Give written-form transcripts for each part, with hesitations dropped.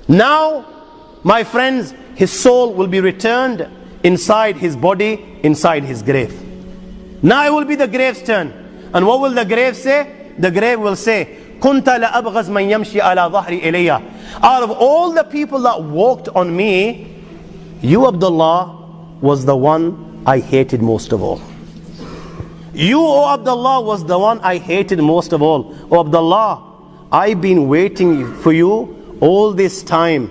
Now, my friends, his soul will be returned inside his body, inside his grave. Now it will be the grave's turn. And what will the grave say? The grave will say, كُنْتَ لَأَبْغَزْ مَنْ يَمْشِي عَلَى ظَهْرِ إِلَيَّ. Out of all the people that walked on me, you, Abdullah, was the one I hated most of all. You, O Abdullah, was the one I hated most of all. O Abdullah, I've been waiting for you all this time.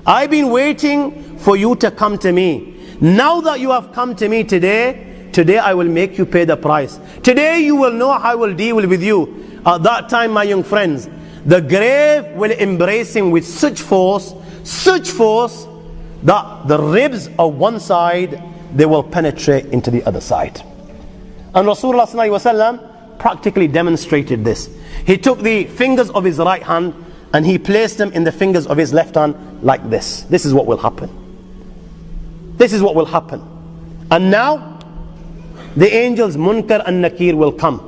I've been waiting for you to come to me. Now that you have come to me today I will make you pay the price. Today you will know how I will deal with you. At that time, my young friends, the grave will embrace him with such force that the ribs of one side, they will penetrate into the other side. And Rasulullah ﷺ practically demonstrated this. He took the fingers of his right hand and he placed them in the fingers of his left hand like this. This is what will happen. This is what will happen. And now, the angels Munkar and Nakir will come.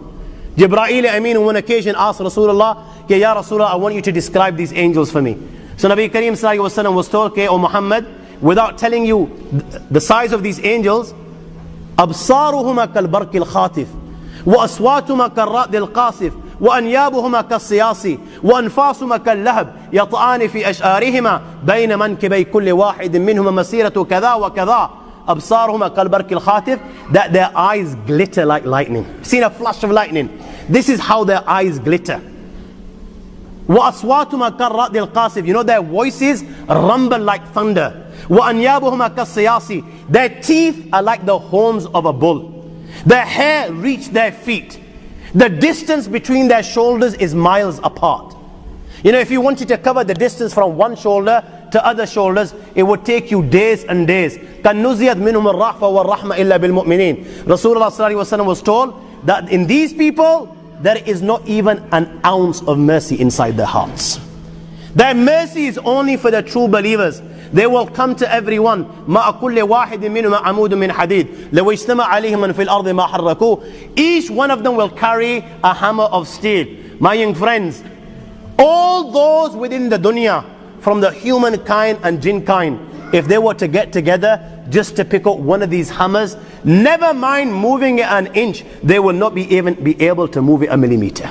Jibreel Amin on one occasion asked Rasulullah, Ya Rasulullah, I want you to describe these angels for me. So Nabi Kareem ﷺ was told, O Muhammad, without telling you the size of these angels, أبصارهما كالبرق الخاطف وأصواتهما كالرعد القاصف وأنيابهما كالصياص وأنفاسهما كاللهب يطعان في أشعارهما بين منكبي كل واحد منهما مسيرة كذا وكذا. أبصارهما كالبرق الخاطف, that their eyes glitter like lightning. Seen a flash of lightning? This is how their eyes glitter. وأصواتهما كالرعد القاصف, you know their voices rumble like thunder. وأنيابهما كالصياص, their teeth are like the horns of a bull. Their hair reach their feet. The distance between their shoulders is miles apart. You know, if you wanted to cover the distance from one shoulder to other shoulders, it would take you days and days. كَنُّزِيَتْ مِنْهُمُ الرَّحْفَ وَالرَّحْمَ إِلَّا بِالْمُؤْمِنِينَ. Rasulullah ﷺ was told that in these people, there is not even an ounce of mercy inside their hearts. Their mercy is only for the true believers. They will come to everyone. مَا أَكُلِّ وَاحِدٍ مِّنْهُمَا عَمُودٌ مِّنْ حَدِيدٍ لَوْ اجْتَمَعَ عَلَيْهِمْ مَنْ فِي الْأَرْضِ مَا حَرَّكُوهُ. Each one of them will carry a hammer of steel. My young friends, all those within the dunya, from the humankind and jinn kind, if they were to get together just to pick up one of these hammers, never mind moving it an inch, they will not even be able to move it a millimeter.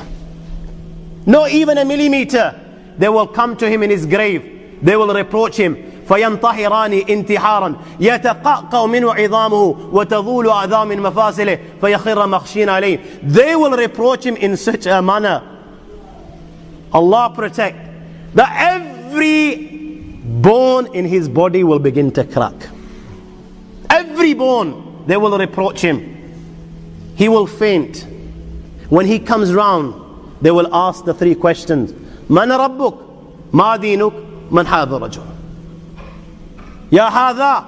Not even a millimeter. They will come to him in his grave. They will reproach him. فينطحران انتحارا يتقعقع منه عظامه وتظول أعظام من مفاصله فيخر مخشين عليه. They will reproach him in such a manner, Allah protect, that every bone in his body will begin to crack. Every bone, they will reproach him. He will faint. When he comes round, they will ask the three questions. من ربك؟ ما دينك؟ من هذا الرجل؟ يا هذا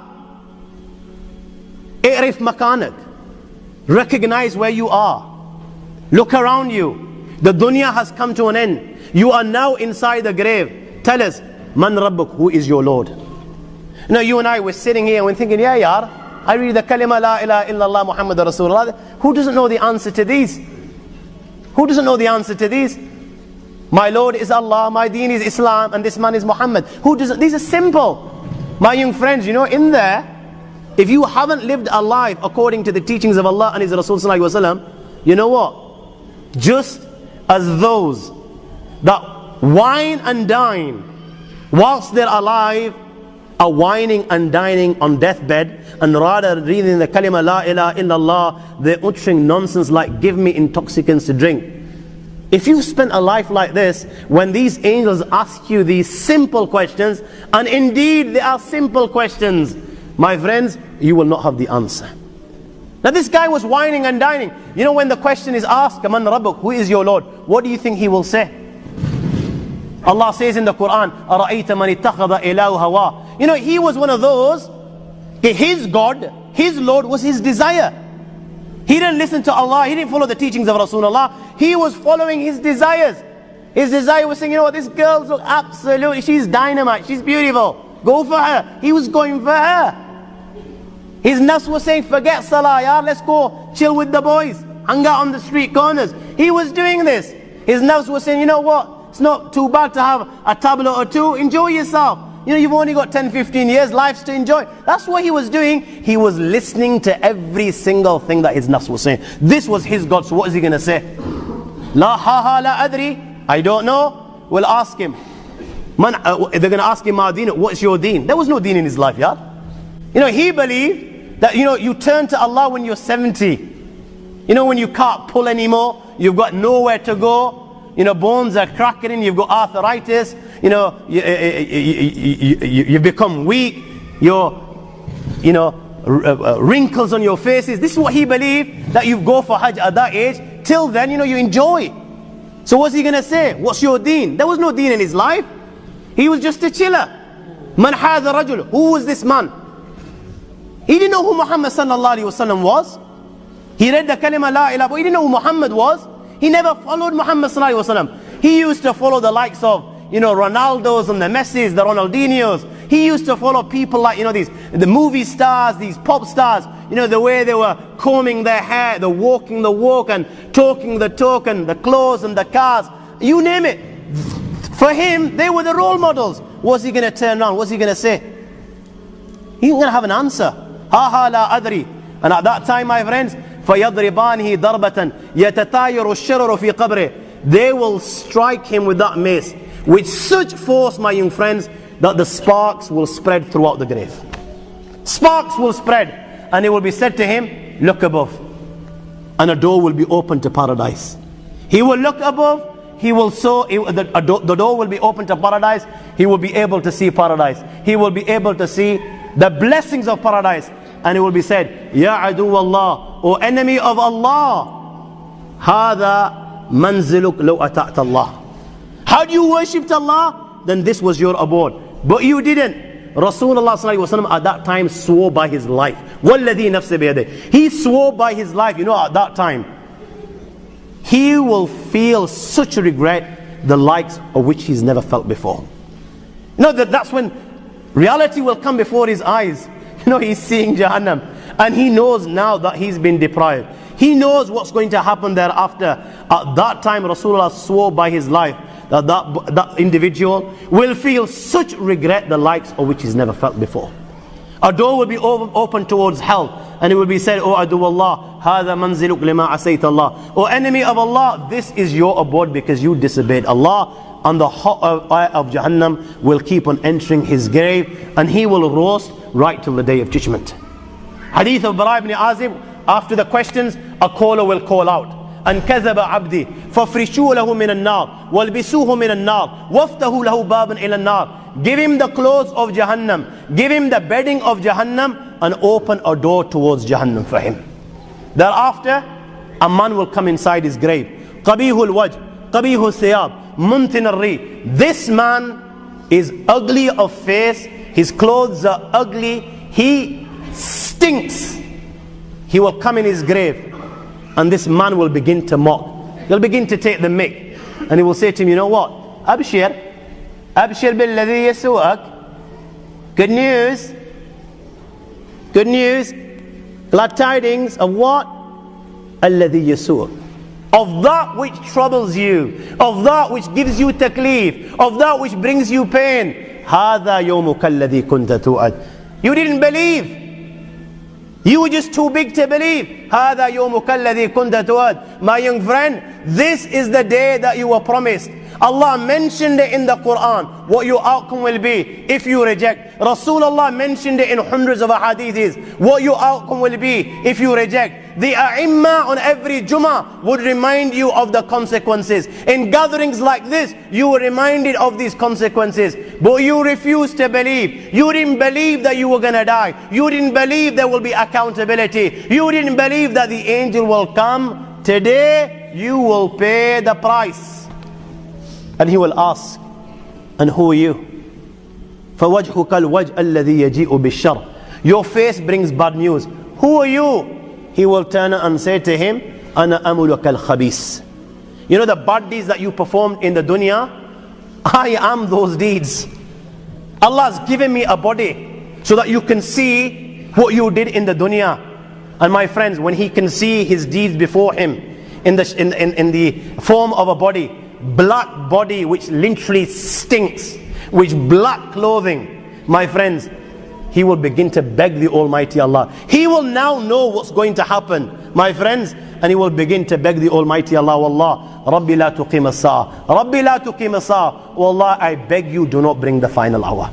اعرف مكانك. Recognize where you are. Look around you. The dunya has come to an end. You are now inside the grave. Tell us, Man Rabbuk, who is your Lord? Now you and I were sitting here and we're thinking, yeah, yar, I read the kalima la ilaha illallah Muhammad Rasulullah. Who doesn't know the answer to these? Who doesn't know the answer to these? My Lord is Allah, my deen is Islam, and this man is Muhammad. Who doesn't? These are simple. My young friends, you know, in there, if you haven't lived a life according to the teachings of Allah and His Rasul Sallallahu Alaihi Wasallam, you know what? Just as those that wine and dine whilst they're alive are whining and dining on deathbed, and rather reading the kalima la ilaha illallah, they're uttering nonsense like give me intoxicants to drink. If you spent a life like this, when these angels ask you these simple questions, and indeed they are simple questions, my friends, you will not have the answer. Now this guy was whining and dining. You know, when the question is asked, Man Rabbuk, who is your Lord? What do you think he will say? Allah says in the Quran, أَرَأَيْتَ مَنِ اتَّخَذَ إِلَهُ هَوَىٰ. You know, he was one of those, his God, his Lord was his desire. He didn't listen to Allah, he didn't follow the teachings of Rasulullah, he was following his desires. His desire was saying, you know what, this girl's look absolutely, she's dynamite, she's beautiful, go for her. He was going for her. His nafs was saying, forget salah, yaar, let's go chill with the boys, hang out on the street corners. He was doing this. His nafs was saying, you know what, it's not too bad to have a tablet or two, enjoy yourself. You know, you've only got 10, 15 years, life's to enjoy. That's what he was doing. He was listening to every single thing that his nafs was saying. This was his God, so what is he going to say? La ha la adri. I don't know. We'll ask him. They're going to ask him, Ma deen, what's your deen? There was no deen in his life, yeah? You know, he believed that, you know, you turn to Allah when you're 70. You know, when you can't pull anymore, you've got nowhere to go, you know, bones are cracking, you've got arthritis, you know, you've become weak, wrinkles on your faces. This is what he believed, that you go for Hajj at that age. Till then, you know, you enjoy. So what's he going to say? What's your deen? There was no deen in his life. He was just a chiller. Man hadha rajul. Who was this man? He didn't know who Muhammad sallallahu alaihi wasallam was. He read the kalima la ilaha, but he didn't know who Muhammad was. He never followed Muhammad sallallahu alaihi wasallam. He used to follow the likes of, you know, Ronaldos and the Messis, the Ronaldinhos. He used to follow people like, you know, the movie stars, these pop stars, you know, the way they were combing their hair, the walking the walk and talking the talk and the clothes and the cars, you name it. For him, they were the role models. What's he going to turn around? What's he going to say? He's going to have an answer. Ha ha la adri. And at that time, my friends, فَيَضْرِبَانِهِ ضَرْبَةً يَتَتَايَرُ الشَّرَرُ فِي قَبْرِهِ. They will strike him with that mace with such force, my young friends, that the sparks will spread throughout the grave. Sparks will spread, and it will be said to him, look above, and a door will be opened to paradise. He will look above, he will the door will be open to paradise. He will be able to see paradise. He will be able to see the blessings of paradise. And it will be said, Ya adu Allah, O enemy of Allah, Hada manziluk law ata'ta Allah. How do you worship Allah? Then this was your abode. But you didn't. Rasulullah sallallahu alaihi wasallam at that time swore by his life. Walladhi nafsi biyadih. He swore by his life. You know, at that time, he will feel such regret, the likes of which he's never felt before. You know, that's when reality will come before his eyes. You know, he's seeing Jahannam, and he knows now that he's been deprived. He knows what's going to happen thereafter. At that time, Rasulullah swore by his life that that individual will feel such regret, the likes of which he's never felt before. A door will be open towards hell, and it will be said, O adu Allah, hada manziluk lima asayta Allah. O enemy of Allah, this is your abode because you disobeyed Allah. And the hot fire of Jahannam will keep on entering his grave, and he will roast right till the day of judgment. Hadith of Bara ibn Azib, after the questions, a caller will call out, and كذب عبدي فافرشوا له من النار والبسوه من النار وافتحوا له بابا إلى النار. Give him the clothes of Jahannam, give him the bedding of Jahannam, and open a door towards Jahannam for him. Thereafter, a man will come inside his grave. قبيح الوجه قبيح الثياب منتن الريح. This man is ugly of face, his clothes are ugly, he stinks. He will come in his grave, and this man will begin to mock. He'll begin to take the mick, and he will say to him, you know what? Abshir billadhi yasu'ak. Good news. Good news. Glad tidings of what? Alladhi yasu'ak. Of that which troubles you, of that which gives you taklif, of that which brings you pain. هَذَا يَوْمُكَ الَّذِي كُنْتَ تُؤَدْ. You didn't believe. You were just too big to believe. هَذَا يَوْمُكَ الَّذِي كُنْتَ تُؤَدْ. My young friend, this is the day that you were promised. Allah mentioned it in the Quran, what your outcome will be if you reject. Rasulullah mentioned it in hundreds of hadiths, what your outcome will be if you reject. The A'imma on every Jummah would remind you of the consequences. In gatherings like this, you were reminded of these consequences. But you refused to believe. You didn't believe that you were going to die. You didn't believe there will be accountability. You didn't believe that the angel will come. Today, you will pay the price. And he will ask, and who are you? فَوَجْهُكَ الْوَجْءَ الَّذِي يَجِيءُ بِالشَّرِّ. Your face brings bad news. Who are you? He will turn and say to him, أَنَا أَمُلُكَ الْخَبِيثِ. You know the bad deeds that you performed in the dunya? I am those deeds. Allah has given me a body so that you can see what you did in the dunya. And my friends, when he can see his deeds before him in the form of a body, black body which literally stinks, with black clothing, my friends, he will begin to beg the Almighty Allah. He will now know what's going to happen, my friends, and he will begin to beg the Almighty Allah. Wallah, Rabbi la tuqim as-sa'a. Rabbi la tuqim as-sa'a. Wallah, I beg you, do not bring the final hour.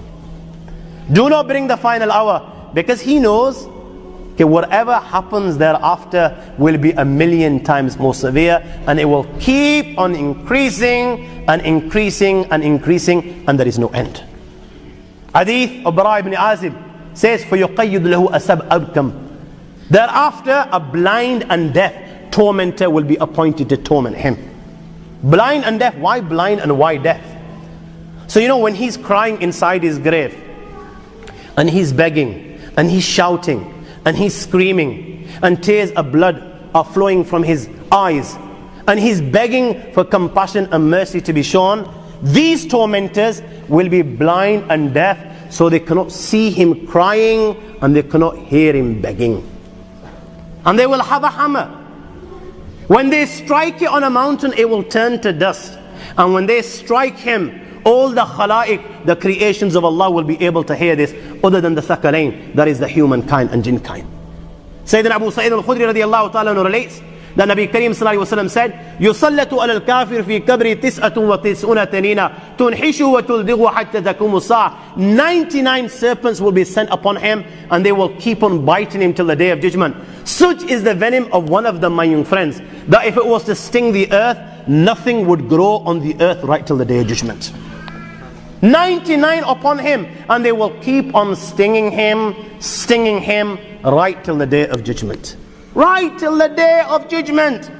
Do not bring the final hour, because he knows okay, whatever happens thereafter will be 1,000,000 times more severe, and it will keep on increasing and increasing and increasing, and there is no end. Hadith of Bara ibn Azib says, فَيُقَيِّدُ لَهُ أَسَبْ أَبْكَمْ. Thereafter, a blind and deaf tormentor will be appointed to torment him. Blind and deaf. Why blind and why deaf? So you know, when he's crying inside his grave, and he's begging, and he's shouting, and he's screaming, and tears of blood are flowing from his eyes, and he's begging for compassion and mercy to be shown, these tormentors will be blind and deaf, so they cannot see him crying, and they cannot hear him begging. And they will have a hammer. When they strike it on a mountain, it will turn to dust. And when they strike him, all the khalaiq, the creations of Allah, will be able to hear this, other than the thaqalain, that is the humankind and jinn kind. Sayyidina Abu Sa'id al-Khudri radiyallahu ta'ala relates that Nabi Kareem sallallahu alayhi wa sallam said, يُصَلَّةُ عَلَى الْكَافِرِ فِي كَبْرِ 99 تَنِينَ تُنْحِشُ وَتُلْدِغُ حَتَّى تَكُمُ السَّاعَةِ. 99 serpents will be sent upon him, and they will keep on biting him till the day of judgment. Such is the venom of one of them, my young friends, that if it was to sting the earth, nothing would grow on the earth right till the day of judgment. 99 upon him, and they will keep on stinging him right till the day of judgment. Right till the day of judgment.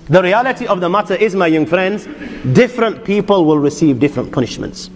The reality of the matter is, my young friends, different people will receive different punishments.